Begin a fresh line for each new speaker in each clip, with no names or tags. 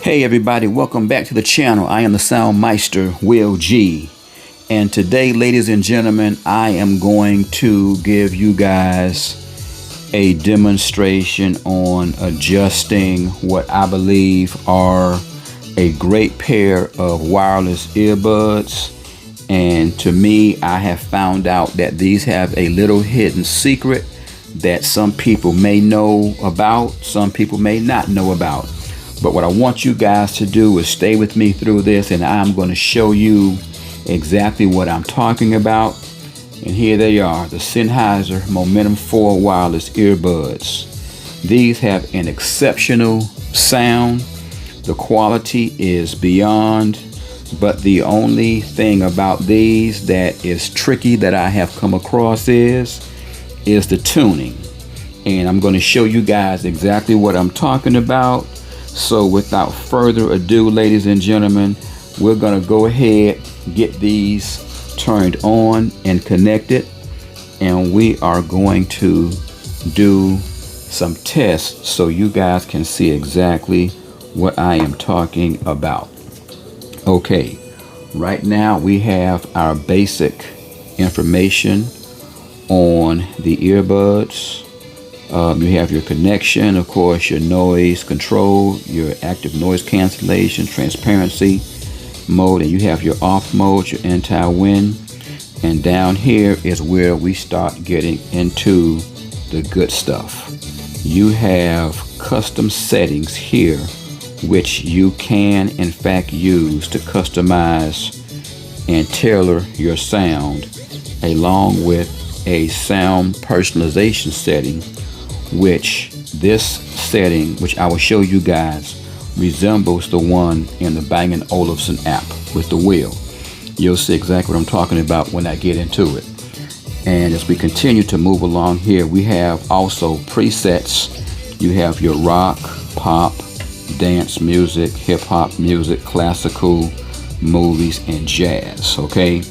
Hey everybody, welcome back to the channel. I am the Sound Meister, Will G. And today, ladies and gentlemen, I am going to give you guys a demonstration on adjusting what I believe are a great pair of wireless earbuds. And to me, I have found out that these have a little hidden secret that some people may know about, some people may not know about. But what I want you guys to do is stay with me through this, and I'm going to show you exactly what I'm talking about. And here they are, the Sennheiser Momentum 4 wireless earbuds. These have an exceptional sound. The quality is beyond, but the only thing about these that is tricky that I have come across is the tuning. And I'm going to show you guys exactly what I'm talking about. So without further ado, ladies and gentlemen, we're going to go ahead, get these turned on and connected, and we are going to do some tests so you guys can see exactly what I am talking about. Okay, right now we have our basic information on the earbuds. You have your connection, of course, your noise control, your active noise cancellation, transparency mode, and you have your off mode, your anti-wind. And down here is where we start getting into the good stuff. You have custom settings here, which you can in fact use to customize and tailor your sound, along with a sound personalization setting, which this setting, which I will show you guys, resembles the one in the Bang & Olufsen app with the wheel. You'll see exactly what I'm talking about when I get into it. And as we continue to move along here, we have also presets. You have your rock, pop, dance music, hip-hop music, classical, movies, and jazz. Okay,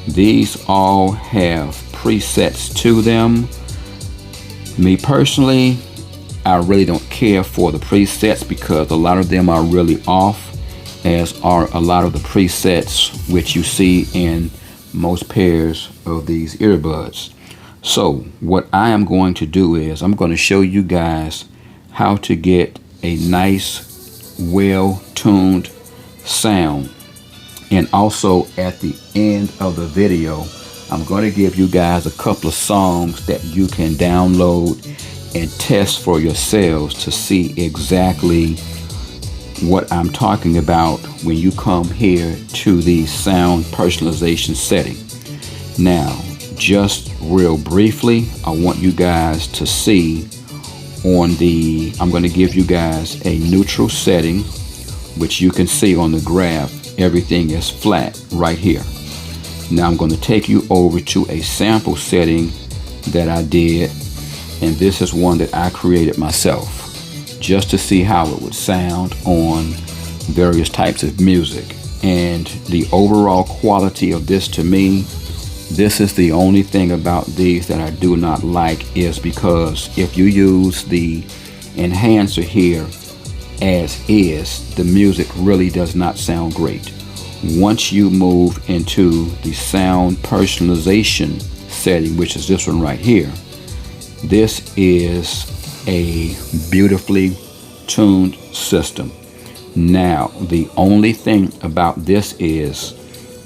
these all have presets to them. Me personally, I really don't care for the presets because a lot of them are really off, as are a lot of the presets which you see in most pairs of these earbuds. So what I am going to do is I'm going to show you guys how to get a nice, well-tuned sound. And also at the end of the video, I'm going to give you guys a couple of songs that you can download and test for yourselves to see exactly what I'm talking about when you come here to the sound personalization setting. Now, just real briefly, I want you guys to see I'm going to give you guys a neutral setting, which you can see on the graph. Everything is flat right here. Now I'm going to take you over to a sample setting that I did, and this is one that I created myself just to see how it would sound on various types of music. And the overall quality of this, to me, this is the only thing about these that I do not like, is because if you use the enhancer here as is, the music really does not sound great. Once you move into the sound personalization setting, which is this one right here, this is a beautifully tuned system. Now, the only thing about this is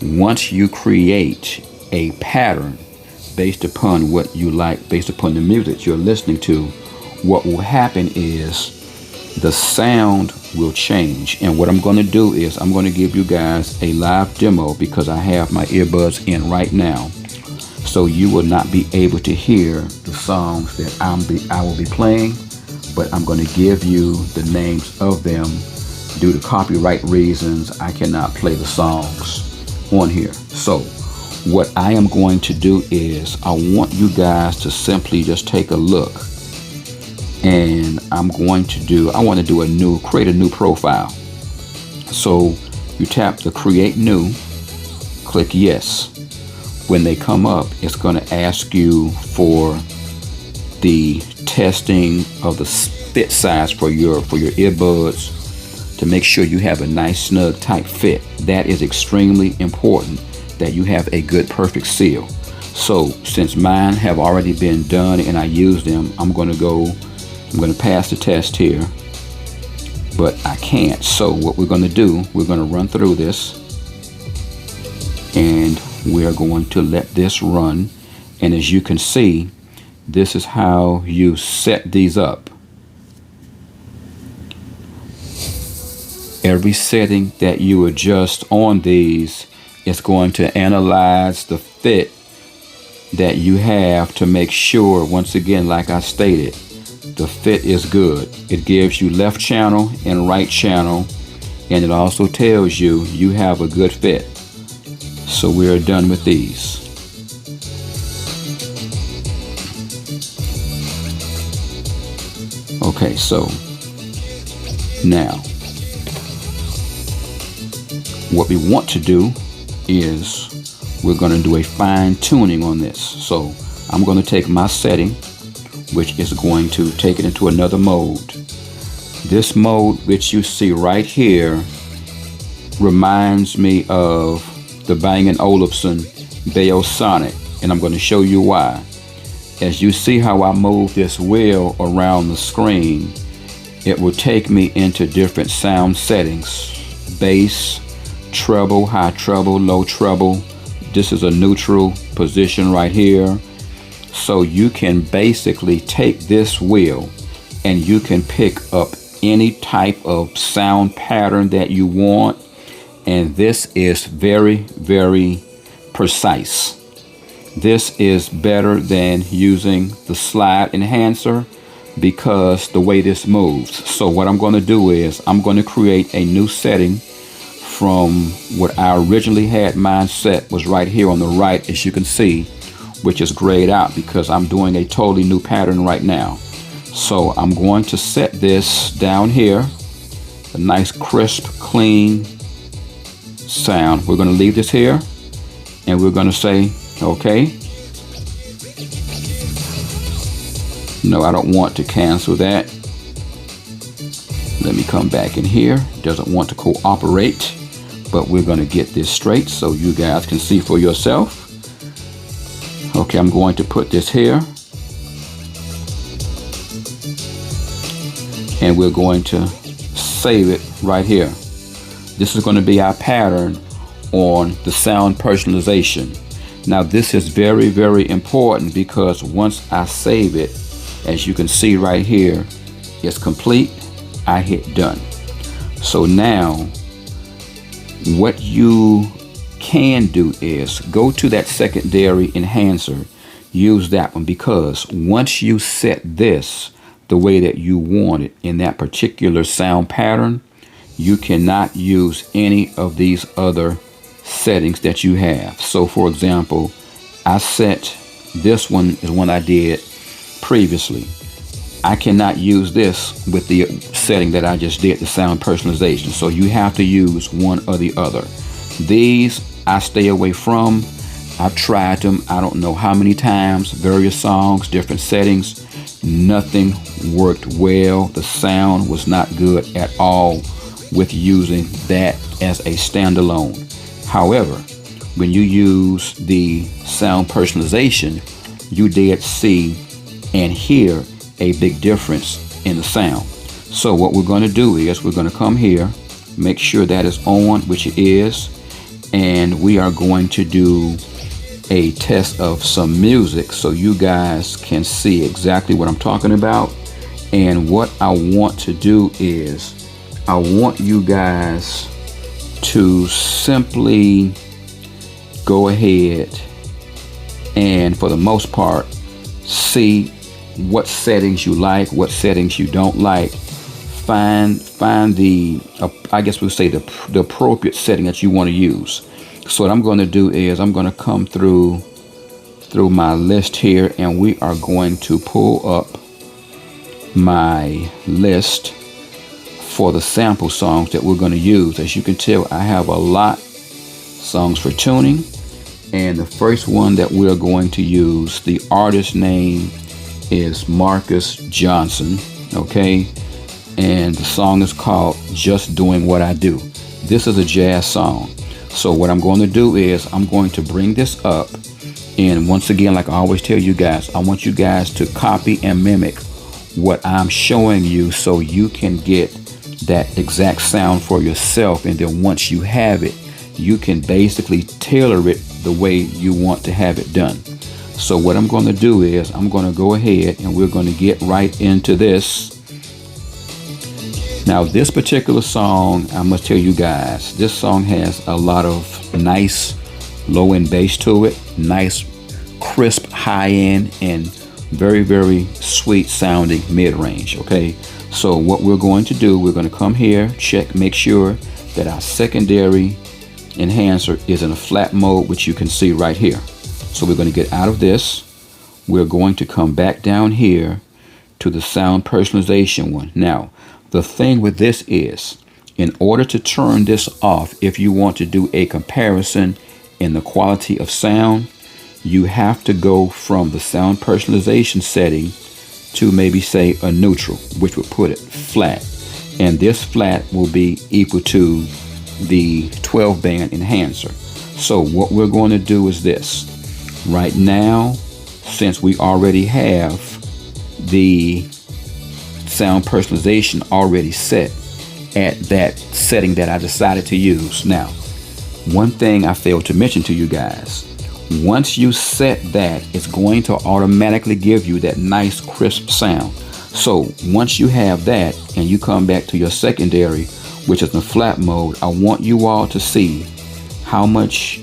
once you create a pattern based upon what you like, based upon the music you're listening to, what will happen is the sound will change. And what I'm going to do is I'm going to give you guys a live demo because I have my earbuds in right now, so you will not be able to hear the songs that I will be playing, but I'm going to give you the names of them. Due to copyright reasons, I cannot play the songs on here. So what I am going to do is I want you guys to simply just take a look. And I want to create a new profile. So you tap the create new, click yes. When they come up, it's going to ask you for the testing of the fit size for your earbuds to make sure you have a nice snug tight fit. That is extremely important, that you have a good perfect seal. So since mine have already been done and I use them, I'm going to pass the test here, but I can't. So what we're going to do, we're going to run through this, and we're going to let this run. And as you can see, this is how you set these up. Every setting that you adjust on these is going to analyze the fit that you have to make sure, once again, like I stated, the fit is good. It gives you left channel and right channel, and it also tells you you have a good fit. So we are done with these. Okay, so now what we want to do is we're going to do a fine tuning on this. So I'm going to take my setting, which is going to take it into another mode. This mode, which you see right here, reminds me of the Bang & Olufsen Bassonic, and I'm going to show you why. As you see how I move this wheel around the screen, it will take me into different sound settings: bass, treble, high treble, low treble. This is a neutral position right here. So you can basically take this wheel and you can pick up any type of sound pattern that you want, and this is very, very precise. This is better than using the slide enhancer because the way this moves. So what I'm going to do is I'm going to create a new setting from what I originally had mine set, was right here on the right, as you can see, which is grayed out because I'm doing a totally new pattern right now. So I'm going to set this down here, a nice crisp, clean sound. We're going to leave this here and we're going to say, okay. No, I don't want to cancel that. Let me come back in here. Doesn't want to cooperate, but we're going to get this straight so you guys can see for yourself. Okay, I'm going to put this here, and we're going to save it right here. This is going to be our pattern on the sound personalization. Now this is very, very important because once I save it, as you can see right here, it's complete. I hit done. So now what you can do is go to that secondary enhancer, use that one, because once you set this the way that you want it in that particular sound pattern, you cannot use any of these other settings that you have. So for example, I set this one is one I did previously. I cannot use this with the setting that I just did, the sound personalization. So you have to use one or the other. These I stay away from. I've tried them, I don't know how many times, various songs, different settings. Nothing worked well. The sound was not good at all with using that as a standalone. However, when you use the sound personalization, you did see and hear a big difference in the sound. So what we're going to do is we're going to come here, make sure that is on, which it is, and we are going to do a test of some music so you guys can see exactly what I'm talking about. And what I want to do is I want you guys to simply go ahead and, for the most part, see what settings you like, what settings you don't like. Find the I guess we'll say the appropriate setting that you want to use. So what I'm going to do is I'm going to come through my list here, and we are going to pull up my list for the sample songs that we're going to use. As you can tell, I have a lot songs for tuning, and the first one that we're going to use, the artist name is Marcus Johnson. Okay, and the song is called Just Doing What I Do. This is a jazz song. So what I'm going to do is I'm going to bring this up, and once again, like I always tell you guys, I want you guys to copy and mimic what I'm showing you so you can get that exact sound for yourself, and then once you have it, you can basically tailor it the way you want to have it done. So what I'm going to do is I'm going to go ahead and we're going to get right into this. Now this particular song, I must tell you guys, this song has a lot of nice low end bass to it, nice crisp high end, and very, very sweet sounding mid range. Okay, so what we're going to do, we're going to come here, check, make sure that our secondary enhancer is in a flat mode, which you can see right here. So we're going to get out of this. We're going to come back down here to the sound personalization one. Now, the thing with this is, in order to turn this off, if you want to do a comparison in the quality of sound, you have to go from the sound personalization setting to maybe say a neutral, which would put it flat. And this flat will be equal to the 12 band enhancer. So what we're going to do is this. Right now, since we already have the sound personalization already set at that setting that I decided to use. Now, one thing I failed to mention to you guys, once you set that, it's going to automatically give you that nice crisp sound. So once you have that and you come back to your secondary, which is in flat mode, I want you all to see how much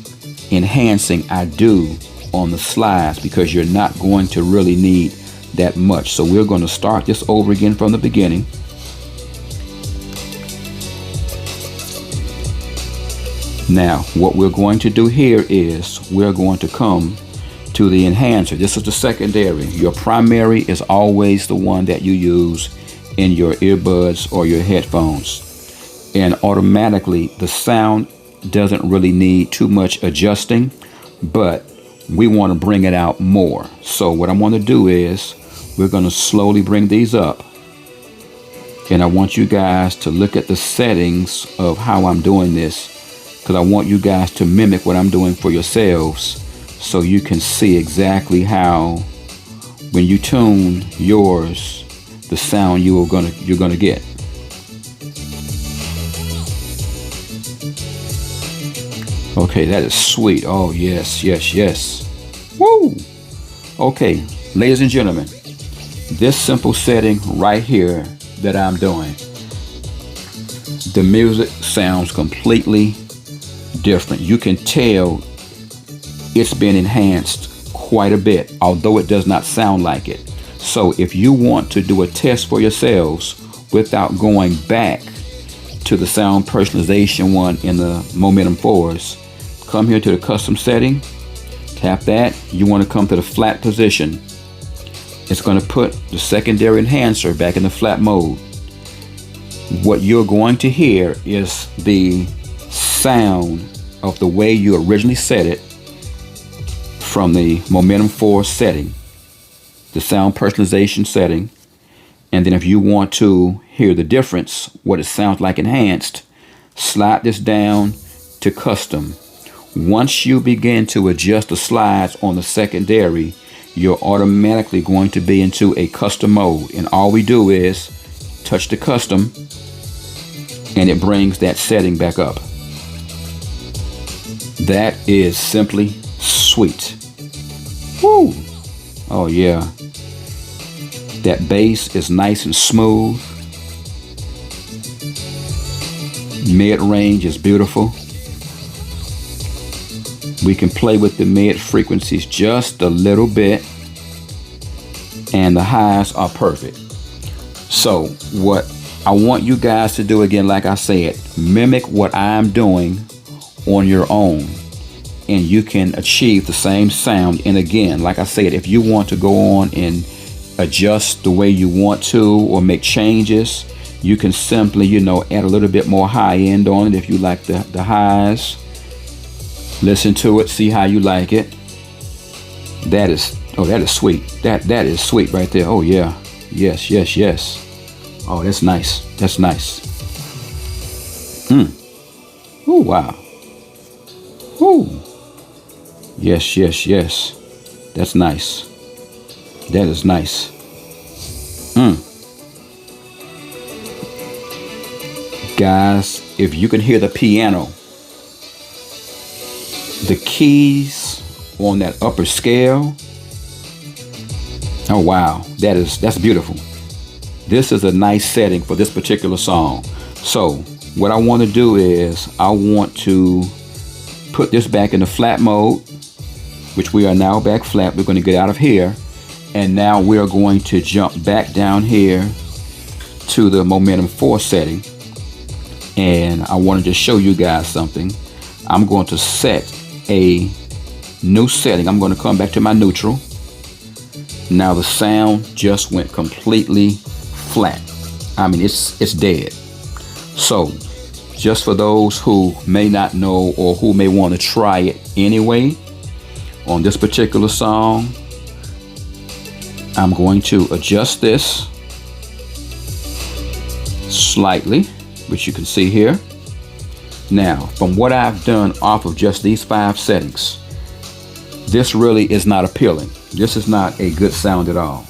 enhancing I do on the slides, because you're not going to really need that much. So we're going to start this over again from the beginning. Now what we're going to do here is we're going to come to the enhancer. This is the secondary. Your primary is always the one that you use in your earbuds or your headphones, and automatically the sound doesn't really need too much adjusting, but we want to bring it out more. So what I'm going to do is we're going to slowly bring these up, and I want you guys to look at the settings of how I'm doing this, because I want you guys to mimic what I'm doing for yourselves so you can see exactly how, when you tune yours, the sound you're gonna get. Okay, that is sweet. Oh yes, yes, yes. Woo! Okay, ladies and gentlemen, this simple setting right here that I'm doing, the music sounds completely different. You can tell it's been enhanced quite a bit, although it does not sound like it. So if you want to do a test for yourselves without going back to the sound personalization one in the Momentum 4s, come here to the custom setting, tap that. You want to come to the flat position. It's going to put the secondary enhancer back in the flat mode. What you're going to hear is the sound of the way you originally set it from the Momentum 4 setting, the sound personalization setting. And then if you want to hear the difference, what it sounds like enhanced, slide this down to custom. Once you begin to adjust the slides on the secondary, you're automatically going to be into a custom mode. And all we do is touch the custom and it brings that setting back up. That is simply sweet. Woo! Oh yeah. That bass is nice and smooth. Mid-range is beautiful. We can play with the mid frequencies just a little bit, and the highs are perfect. So what I want you guys to do, again, like I said, mimic what I'm doing on your own, and you can achieve the same sound. And again, like I said, if you want to go on and adjust the way you want to or make changes, you can simply, add a little bit more high end on it if you like the highs. Listen to it, see how you like it. That is sweet. That is sweet right there. Oh yeah. Yes, yes, yes. Oh, that's nice. That's nice. Oh, wow. Oh. Yes, yes, yes. That's nice. That is nice. Guys, if you can hear the piano, the keys on that upper scale. Oh wow, that's beautiful. This is a nice setting for this particular song. So what I want to do is I want to put this back in the flat mode, which we are now back flat. We're going to get out of here, and now we are going to jump back down here to the Momentum 4 setting. And I wanted to show you guys something. I'm going to set a new setting. I'm going to come back to my neutral. Now the sound just went completely flat. I mean, it's dead. So just for those who may not know or who may want to try it anyway, on this particular song, I'm going to adjust this slightly, which you can see here. Now, from what I've done off of just these 5 settings, this really is not appealing. This is not a good sound at all.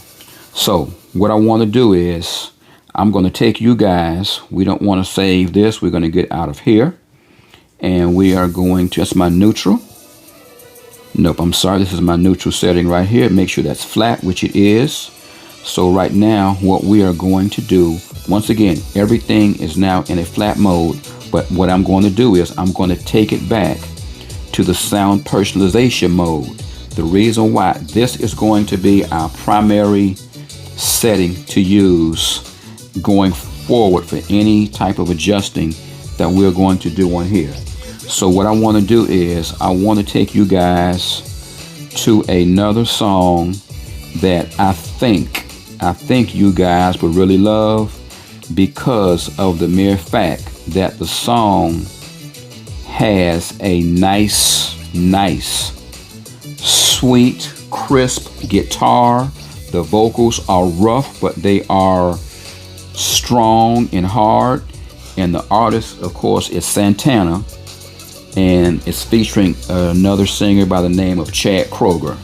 So what I want to do is I'm going to take you guys. We don't want to save this. We're going to get out of here, and we are going to, that's my neutral. Nope, I'm sorry. This is my neutral setting right here. Make sure that's flat, which it is. So right now, what we are going to do, once again, everything is now in a flat mode. But what I'm going to do is I'm going to take it back to the sound personalization mode. The reason why this is going to be our primary setting to use going forward for any type of adjusting that we're going to do on here. So what I want to do is I want to take you guys to another song that I think you guys would really love, because of the mere fact that the song has a nice, sweet, crisp guitar. The vocals are rough, but they are strong and hard. And the artist, of course, is Santana, and it's featuring another singer by the name of Chad Kroger.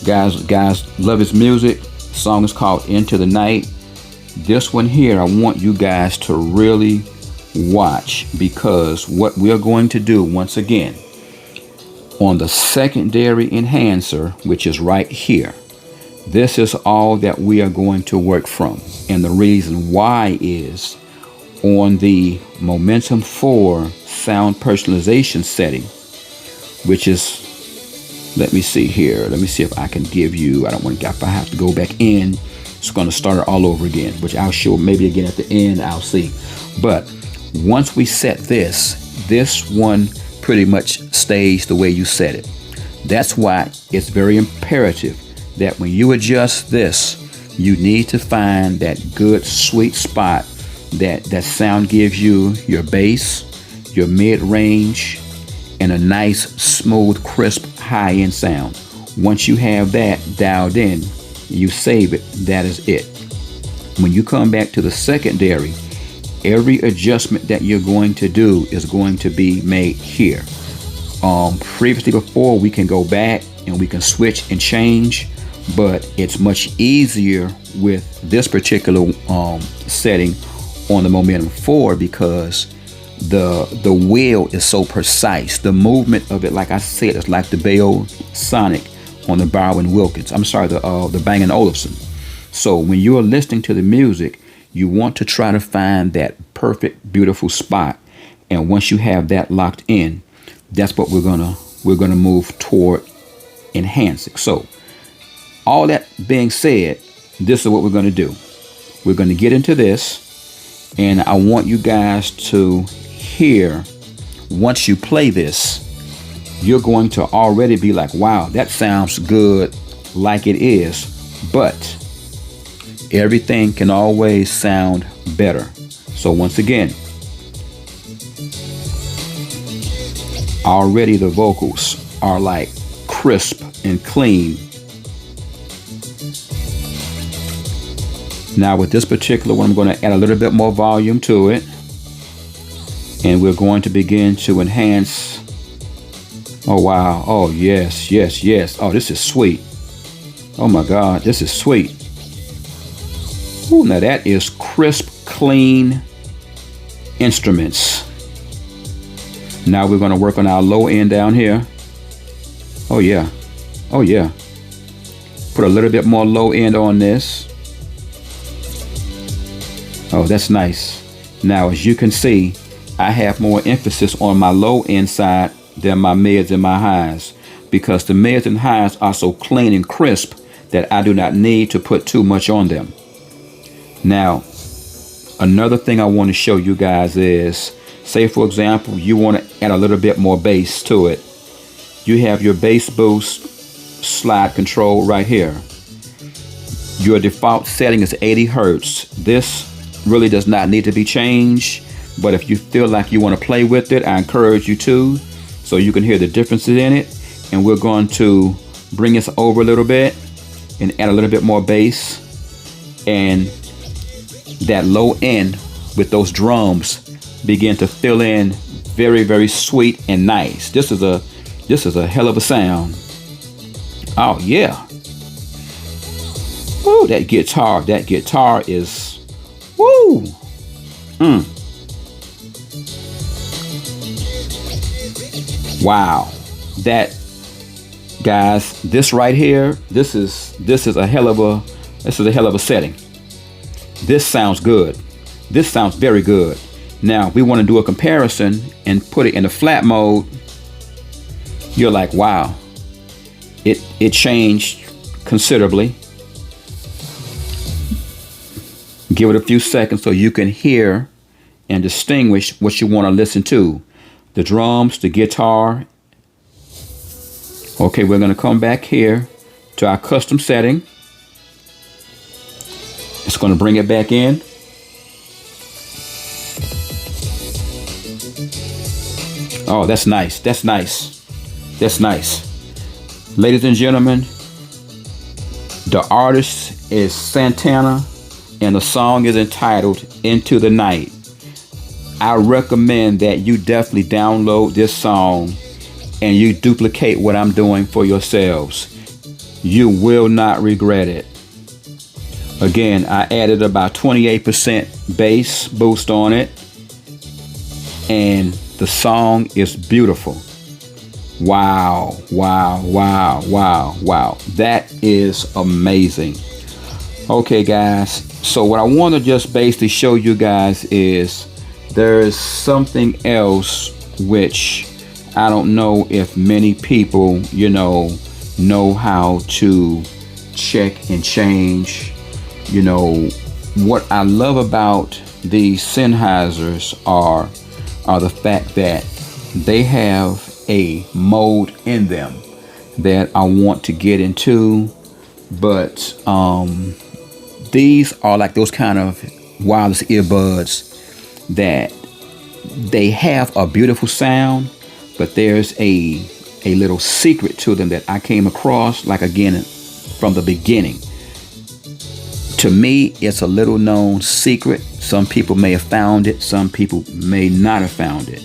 Guys, love his music. The song is called Into the Night. This one here, I want you guys to really watch, because what we're going to do, once again, on the secondary enhancer, which is right here, this is all that we are going to work from. And the reason why is on the Momentum 4 sound personalization setting, which is, let me see here. Let me see if I can give you, I don't want to, if I have to go back in, it's going to start it all over again, which I'll show maybe again at the end, I'll see. But once we set this one pretty much stays the way you set it. That's why it's very imperative that when you adjust this, you need to find that good sweet spot that sound gives you your bass, your mid-range, and a nice, smooth, crisp, high-end sound. Once you have that dialed in, you save it. That is it. When you come back to the secondary, every adjustment that you're going to do is going to be made here. Previously, before, we can go back and we can switch and change, but it's much easier with this particular setting on the Momentum 4, because the wheel is so precise. The movement of it, like I said, is like the Bayo Sonic on the Bowen Wilkins. I'm sorry, the Bang & Olufsen. So when you're listening to the music, you want to try to find that perfect, beautiful spot. And once you have that locked in, that's what we're gonna move toward enhancing. So all that being said, this is what we're gonna do. We're gonna get into this, and I want you guys to hear, once you play this, you're going to already be like, wow, that sounds good like it is. But everything can always sound better. So once again, already the vocals are like crisp and clean. Now with this particular one, I'm going to add a little bit more volume to it. And we're going to begin to enhance. Oh, wow. Oh, yes, yes, yes. Oh, this is sweet. Oh, my God. This is sweet. Ooh, now that is crisp, clean instruments. Now we're going to work on our low end down here. Oh, yeah. Oh, yeah. Put a little bit more low end on this. Oh, that's nice. Now, as you can see, I have more emphasis on my low end side than my mids and my highs, because the mids and highs are so clean and crisp that I do not need to put too much on them. Now, another thing I want to show you guys is, say for example, you want to add a little bit more bass to it. You have your bass boost slide control right here. Your default setting is 80 Hertz. This really does not need to be changed, but if you feel like you want to play with it, I encourage you to, so you can hear the differences in it. And we're going to bring this over a little bit and add a little bit more bass, and that low end with those drums begin to fill in very, very sweet and nice. This is a hell of a sound. Oh yeah. Woo, that guitar is woo. Wow. That, guys, this right here, this is a hell of a setting. This sounds good. This sounds very good. Now we want to do a comparison and put it in the flat mode. You're like, wow, it changed considerably. Give it a few seconds so you can hear and distinguish what you want to listen to. The drums, the guitar. Okay, we're going to come back here to our custom setting. It's going to bring it back in. Oh, that's nice. That's nice. That's nice. Ladies and gentlemen, the artist is Santana, and the song is entitled Into the Night. I recommend that you definitely download this song and you duplicate what I'm doing for yourselves. You will not regret it. Again, I added about 28% bass boost on it, and the song is beautiful. Wow, wow, wow, wow, wow. That is amazing. Okay, guys, so what I want to just basically show you guys is there's something else which I don't know if many people, know how to check and change. What I love about these Sennheisers are the fact that they have a mode in them that I want to get into, but these are like those kind of wireless earbuds that they have a beautiful sound, but there's a little secret to them that I came across, like, again, from the beginning. To me, it's a little known secret. Some people may have found it, some people may not have found it.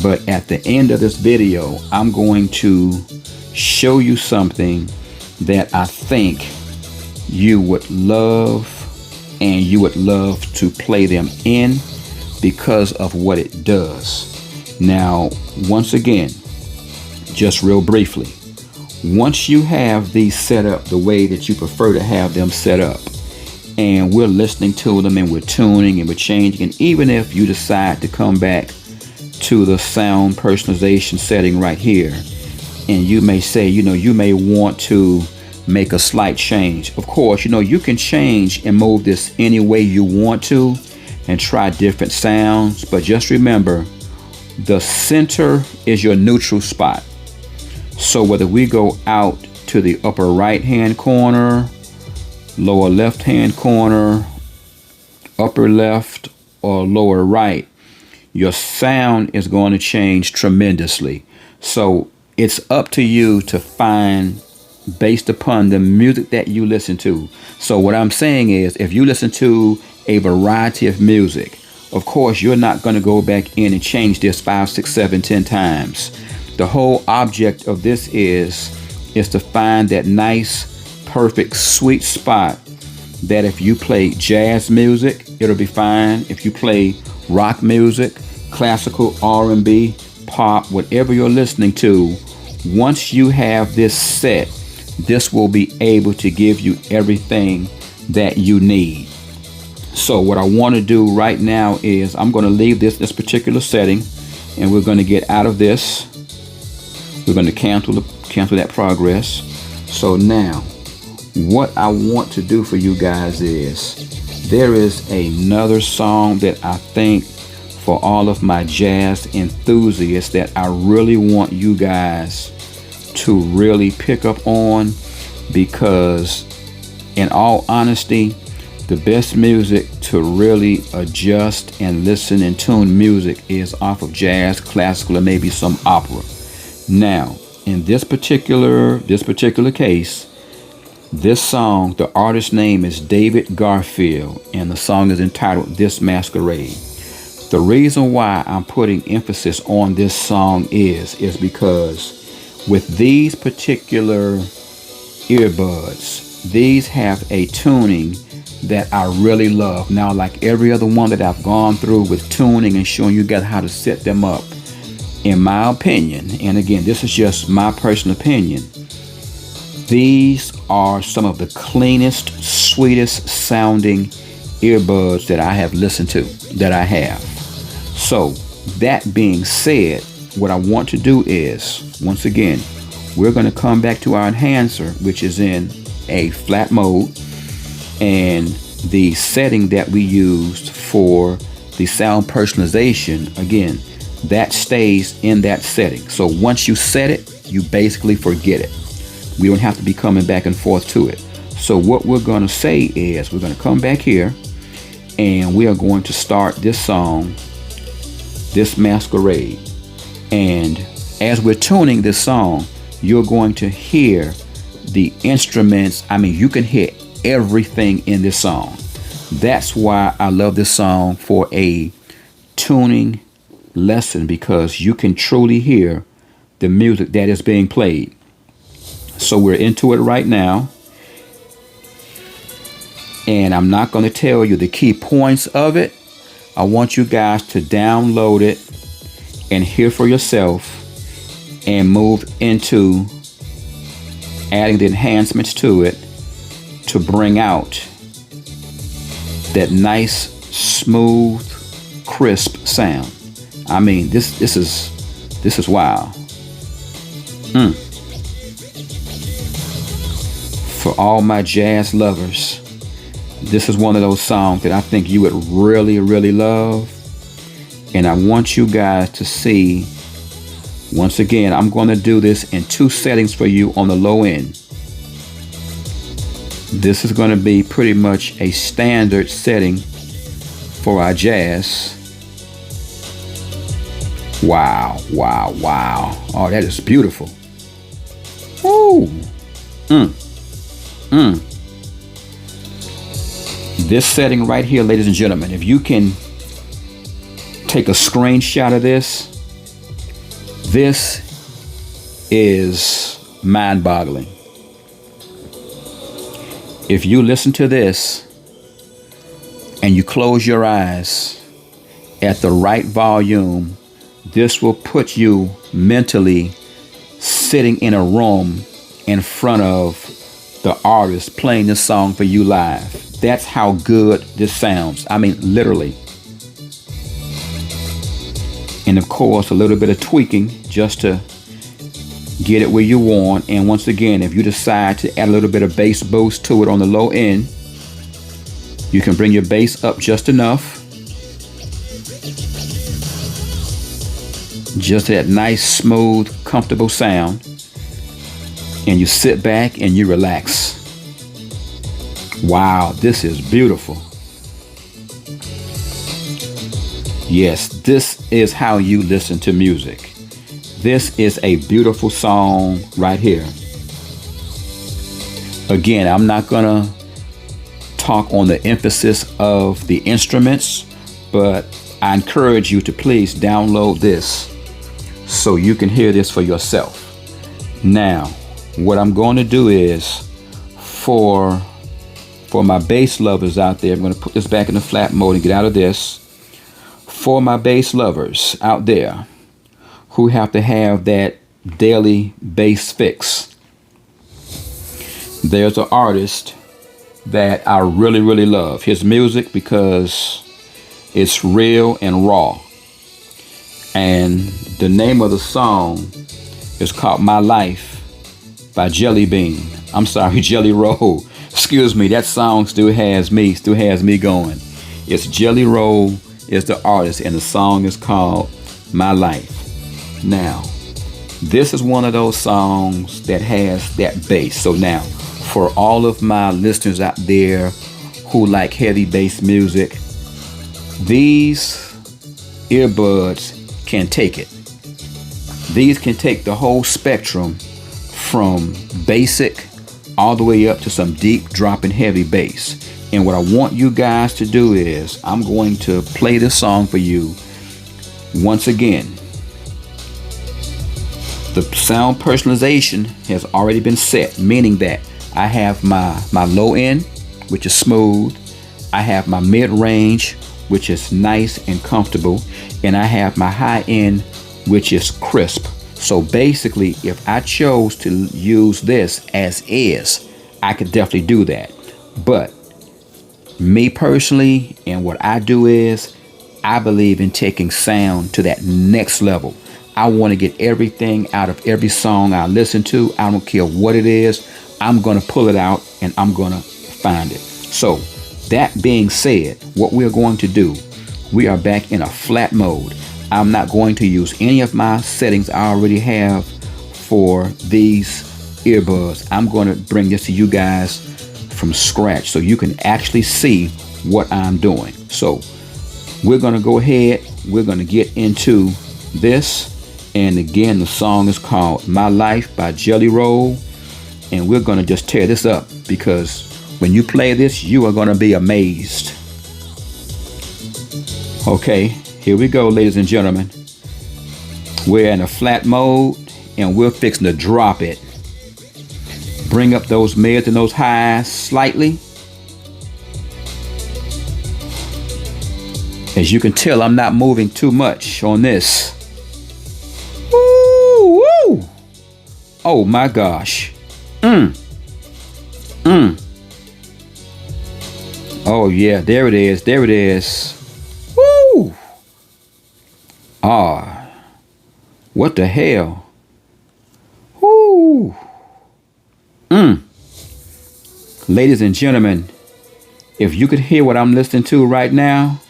But at the end of this video, I'm going to show you something that I think you would love, and you would love to play them in because of what it does. Now, once again, just real briefly, once you have these set up the way that you prefer to have them set up, and we're listening to them and we're tuning and we're changing, and even if you decide to come back to the sound personalization setting right here, and you may say, you may want to make a slight change. Of course, you can change and move this any way you want to and try different sounds, but just remember, the center is your neutral spot. So whether we go out to the upper right hand corner, lower left hand corner, upper left or lower right, your sound is going to change tremendously. So it's up to you to find based upon the music that you listen to. So what I'm saying is, if you listen to a variety of music, of course, you're not going to go back in and change this 5, 6, 7, 10 times. The whole object of this is to find that nice, perfect, sweet spot that if you play jazz music, it'll be fine. If you play rock music, classical, R&B, pop, whatever you're listening to, once you have this set, this will be able to give you everything that you need. So what I want to do right now is I'm going to leave this particular setting, and we're going to get out of this. We're going to cancel that progress. So now what I want to do for you guys is, there is another song that I think for all of my jazz enthusiasts that I really want you guys to really pick up on, because in all honesty, the best music to really adjust and listen and tune music is off of jazz, classical, and maybe some opera. Now, in this particular case, this song, the artist's name is David Garfield, and the song is entitled This Masquerade. The reason why I'm putting emphasis on this song is because with these particular earbuds, these have a tuning that I really love. Now, like every other one that I've gone through with tuning and showing you guys how to set them up, in my opinion, and again, this is just my personal opinion, these are some of the cleanest, sweetest sounding earbuds that I have listened to, that I have. So that being said, what I want to do is, once again, we're going to come back to our enhancer, which is in a flat mode, and the setting that we used for the sound personalization, again, that stays in that setting. So once you set it, you basically forget it. We don't have to be coming back and forth to it. So what we're going to say is, we're going to come back here, and we are going to start this song, This Masquerade. And as we're tuning this song, you're going to hear the instruments. I mean, you can hear everything in this song. That's why I love this song for a tuning lesson, because you can truly hear the music that is being played. So we're into it right now, and I'm not going to tell you the key points of it. I want you guys to download it and hear for yourself, and move into adding the enhancements to it to bring out that nice, smooth, crisp sound. I mean, this is wow. For all my jazz lovers, this is one of those songs that I think you would really, really love. And I want you guys to see, once again, I'm going to do this in 2 settings for you on the low end. This is going to be pretty much a standard setting for our jazz. Wow, wow, wow. Oh, that is beautiful. Woo. This setting right here, ladies and gentlemen, if you can take a screenshot of this, this is mind-boggling. If you listen to this and you close your eyes at the right volume, this will put you mentally sitting in a room in front of the artist playing this song for you live. That's how good this sounds. I mean, literally. And of course, a little bit of tweaking just to get it where you want. And once again, if you decide to add a little bit of bass boost to it on the low end, you can bring your bass up just enough. Just that nice, smooth, comfortable sound. And you sit back and you relax. Wow, this is beautiful. Yes, this is how you listen to music. This is a beautiful song right here. Again, I'm not gonna talk on the emphasis of the instruments, but I encourage you to please download this so you can hear this for yourself. Now, what I'm going to do is, for my bass lovers out there, I'm going to put this back in the flat mode and get out of this. For my bass lovers out there who have to have that daily bass fix, there's an artist that I really, really love his music because it's real and raw. And the name of the song is called My Life by Jelly Roll. Excuse me, that song still has me going. It's Jelly Roll is the artist, and the song is called My Life. Now, this is one of those songs that has that bass. So now, for all of my listeners out there who like heavy bass music, these earbuds can take it. These can take the whole spectrum from basic all the way up to some deep dropping heavy bass. And what I want you guys to do is, I'm going to play this song for you once again. The sound personalization has already been set, meaning that I have my low end, which is smooth. I have my mid range, which is nice and comfortable. And I have my high end, which is crisp. So basically, if I chose to use this as is, I could definitely do that. But me personally, and what I do is, I believe in taking sound to that next level. I want to get everything out of every song I listen to. I don't care what it is. I'm going to pull it out and I'm going to find it. So that being said, what we're going to do, we are back in a flat mode. I'm not going to use any of my settings I already have for these earbuds. I'm going to bring this to you guys from scratch so you can actually see what I'm doing. So we're going to go ahead. We're going to get into this. And again, the song is called My Life by Jelly Roll. And we're going to just tear this up, because when you play this, you are going to be amazed. Okay, here we go, ladies and gentlemen. We're in a flat mode, and we're fixing to drop it. Bring up those mids and those highs slightly. As you can tell, I'm not moving too much on this. Woo, woo. Oh my gosh. Oh yeah, there it is. There it is. Woo! Ah, what the hell? Woo! Ladies and gentlemen, if you could hear what I'm listening to right now.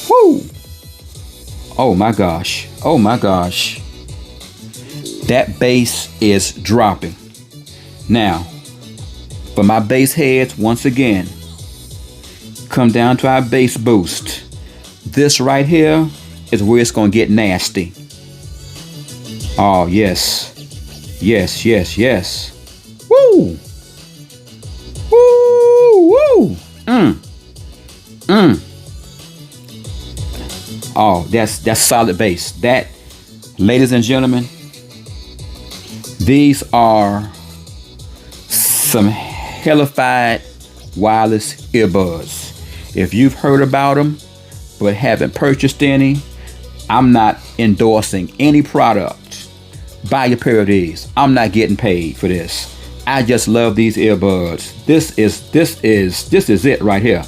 Woo! Oh my gosh. Oh my gosh. That bass is dropping. Now, for my bass heads, once again, come down to our bass boost. This right here is where it's going to get nasty. Oh, yes. Yes, yes, yes. Woo! Woo! Woo! Oh, that's solid bass. That, ladies and gentlemen, these are some hellified wireless earbuds. If you've heard about them but haven't purchased any, I'm not endorsing any product. Buy a pair of these. I'm not getting paid for this. I just love these earbuds. This is it right here.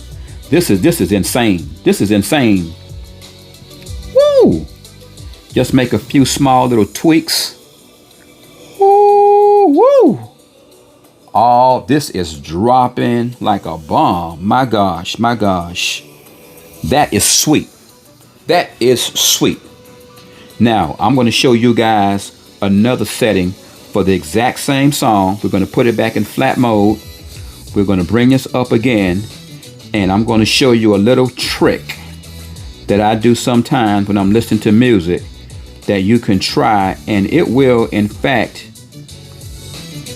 This is insane. This is insane. Woo! Just make a few small little tweaks. Woo! Woo! Oh, this is dropping like a bomb. My gosh, my gosh. That is sweet. That is sweet. Now, I'm going to show you guys another setting for the exact same song. We're going to put it back in flat mode. We're going to bring this up again. And I'm going to show you a little trick that I do sometimes when I'm listening to music that you can try. And it will, in fact,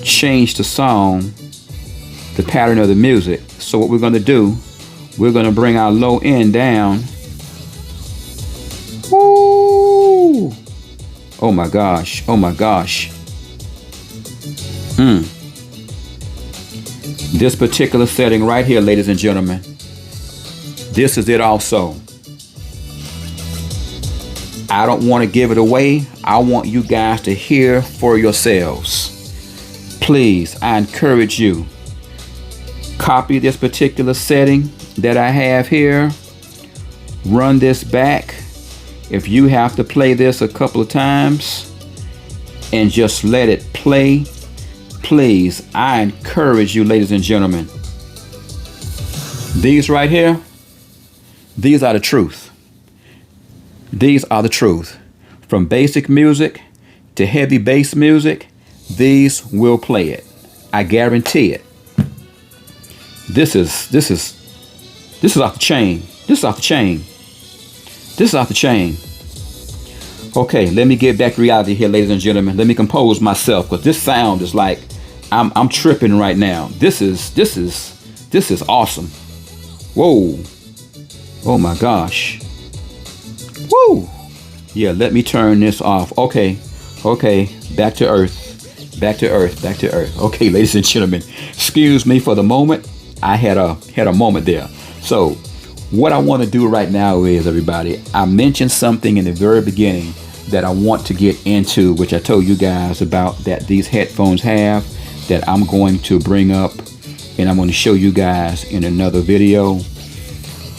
change the song, the pattern of the music. So what we're going to do, we're going to bring our low end down. Woo! Oh my gosh, oh my gosh. This particular setting right here, ladies and gentlemen, this is it also. I don't want to give it away. I want you guys to hear for yourselves. Please, I encourage you, copy this particular setting that I have here, run this back. If you have to play this a couple of times and just let it play, please, I encourage you, ladies and gentlemen. These right here, these are the truth. These are the truth. From basic music to heavy bass music, these will play it. I guarantee it. This is off the chain. This is off the chain. This is off the chain. Okay, let me get back to reality here, ladies and gentlemen. Let me compose myself, because this sound is like I'm tripping right now. This is awesome. Whoa. Oh my gosh. Woo. Yeah, let me turn this off. Okay. Back to earth. Back to earth. Back to earth. Okay, ladies and gentlemen, excuse me for the moment. I had a moment there. So what I want to do right now is, everybody, I mentioned something in the very beginning that I want to get into, which I told you guys about, that these headphones have, that I'm going to bring up and I'm going to show you guys in another video,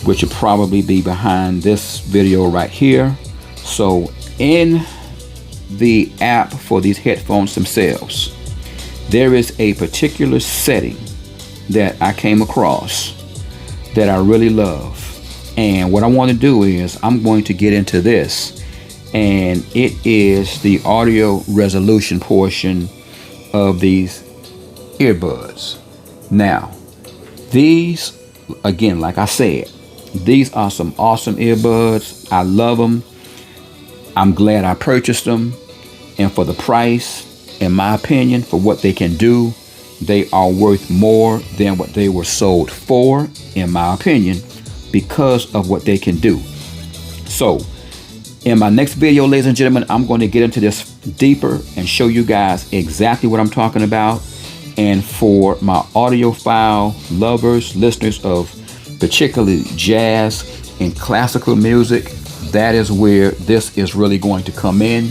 which will probably be behind this video right here. So in the app for these headphones themselves, there is a particular setting that I came across that I really love. And what I want to do is I'm going to get into this, and it is the audio resolution portion of these earbuds. Now, these, again, like I said, these are some awesome earbuds. I love them. I'm glad I purchased them. And for the price, in my opinion, for what they can do, they are worth more than what they were sold for, in my opinion, because of what they can do. So in my next video, ladies and gentlemen, I'm going to get into this deeper and show you guys exactly what I'm talking about. And for my audiophile lovers, listeners of particularly jazz and classical music, that is where this is really going to come in.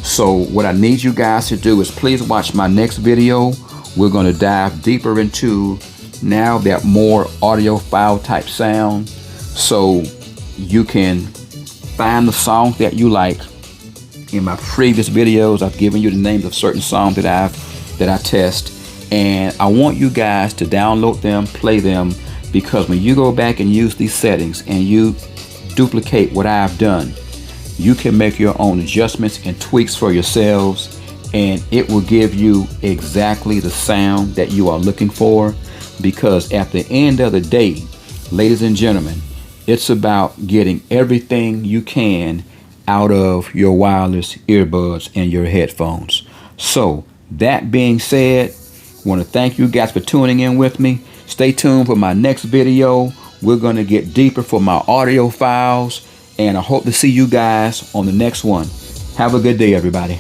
So what I need you guys to do is please watch my next video. We're going to dive deeper into now that more audiophile type sound, so you can find the songs that you like. In my previous videos, I've given you the names of certain songs that I test, and I want you guys to download them, play them, because when you go back and use these settings and you duplicate what I've done, you can make your own adjustments and tweaks for yourselves, and it will give you exactly the sound that you are looking for. Because at the end of the day, ladies and gentlemen, it's about getting everything you can out of your wireless earbuds and your headphones. So that being said, I want to thank you guys for tuning in with me. Stay tuned for my next video. We're going to get deeper for my audiophiles, and I hope to see you guys on the next one. Have a good day, everybody.